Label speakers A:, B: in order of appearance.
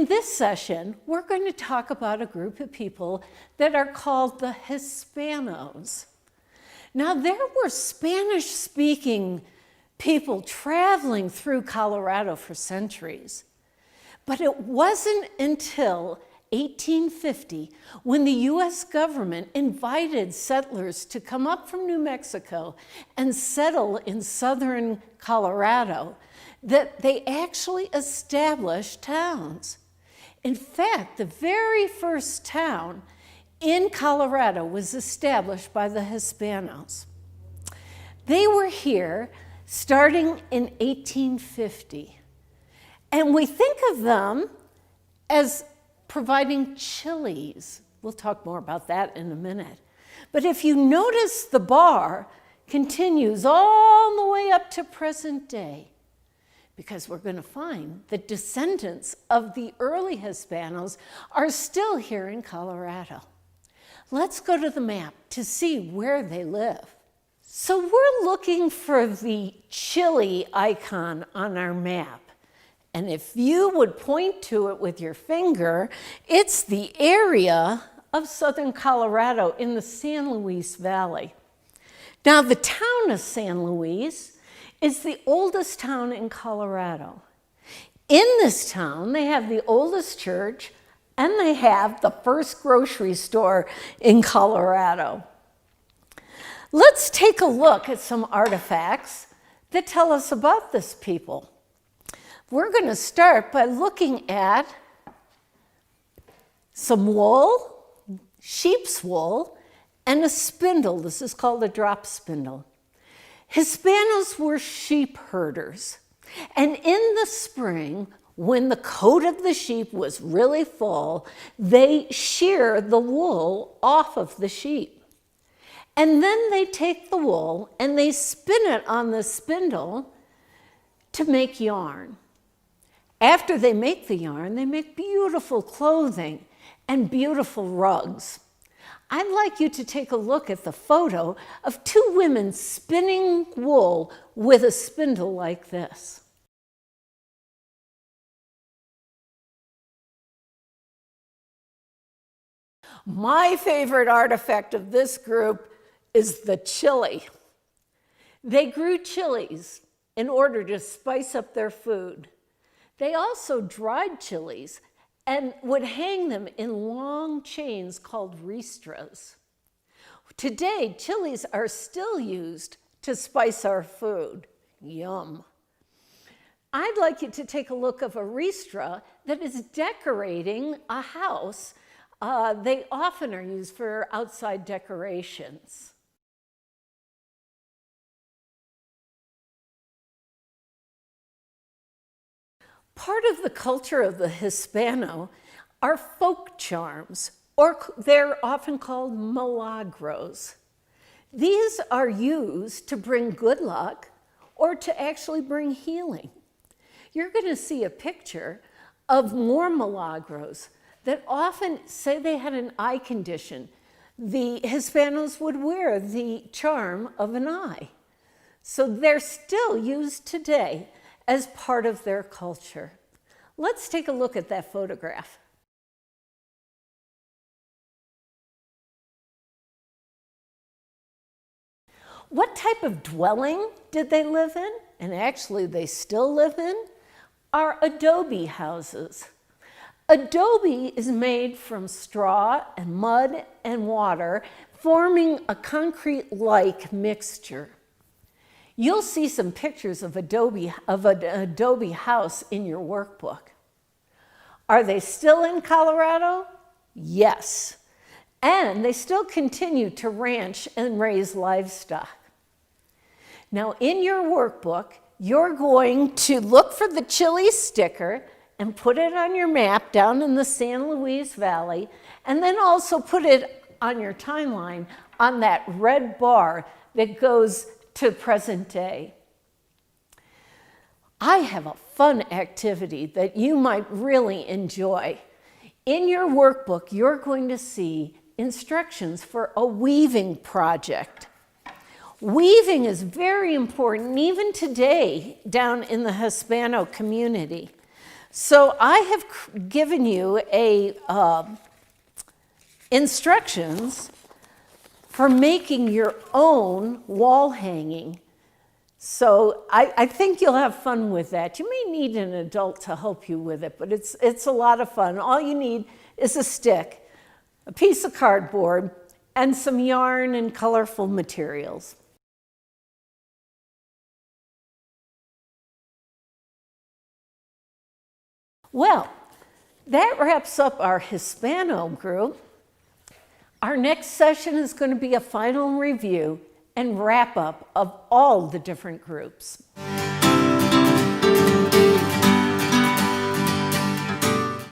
A: this session, we're going to talk about a group of people that are called the Hispanos. Now, there were Spanish-speaking people traveling through Colorado for centuries, but it wasn't until 1850 when the U.S. government invited settlers to come up from New Mexico and settle in southern Colorado that they actually established towns. In fact, the very first town in Colorado was established by the Hispanos. They were here starting in 1850, and we think of them as providing chilies. We'll talk more about that in a minute. But if you notice, the bar continues all the way up to present day, because we're going to find that descendants of the early Hispanos are still here in Colorado. Let's go to the map to see where they live. So we're looking for the chili icon on our map. And if you would point to it with your finger, it's the area of southern Colorado in the San Luis Valley. Now, the town of San Luis is the oldest town in Colorado. In this town, they have the oldest church, and they have the first grocery store in Colorado. Let's take a look at some artifacts that tell us about this people. We're going to start by looking at some wool, sheep's wool, and a spindle. This is called a drop spindle. Hispanos were sheep herders, and in the spring, when the coat of the sheep was really full, they shear the wool off of the sheep. And then they take the wool and they spin it on the spindle to make yarn. After they make the yarn, they make beautiful clothing and beautiful rugs. I'd like you to take a look at the photo of two women spinning wool with a spindle like this. My favorite artifact of this group is the chili. They grew chilies in order to spice up their food. They also dried chilies and would hang them in long chains called ristras. Today, chilies are still used to spice our food. Yum. I'd like you to take a look of a ristra that is decorating a house. They often are used for outside decorations. Part of the culture of the Hispano are folk charms, or they're often called milagros. These are used to bring good luck or to actually bring healing. You're going to see a picture of more milagros that often say they had an eye condition. The Hispanos would wear the charm of an eye. So they're still used today as part of their culture. Let's take a look at that photograph. What type of dwelling did they live in? And actually they still live in, are adobe houses. Adobe is made from straw and mud and water, forming a concrete-like mixture. You'll see some pictures of an adobe house in your workbook. Are they still in Colorado? Yes. And they still continue to ranch and raise livestock. Now, in your workbook, you're going to look for the chili sticker and put it on your map down in the San Luis Valley, and then also put it on your timeline on that red bar that goes to present day. I have a fun activity that you might really enjoy. In your workbook, you're going to see instructions for a weaving project. Weaving is very important even today down in the Hispano community. So I have given you instructions for making your own wall hanging. So I think you'll have fun with that. You may need an adult to help you with it, but it's a lot of fun. All you need is a stick, a piece of cardboard, and some yarn and colorful materials. Well, that wraps up our Hispano group. Our next session is going to be a final review and wrap up of all the different groups.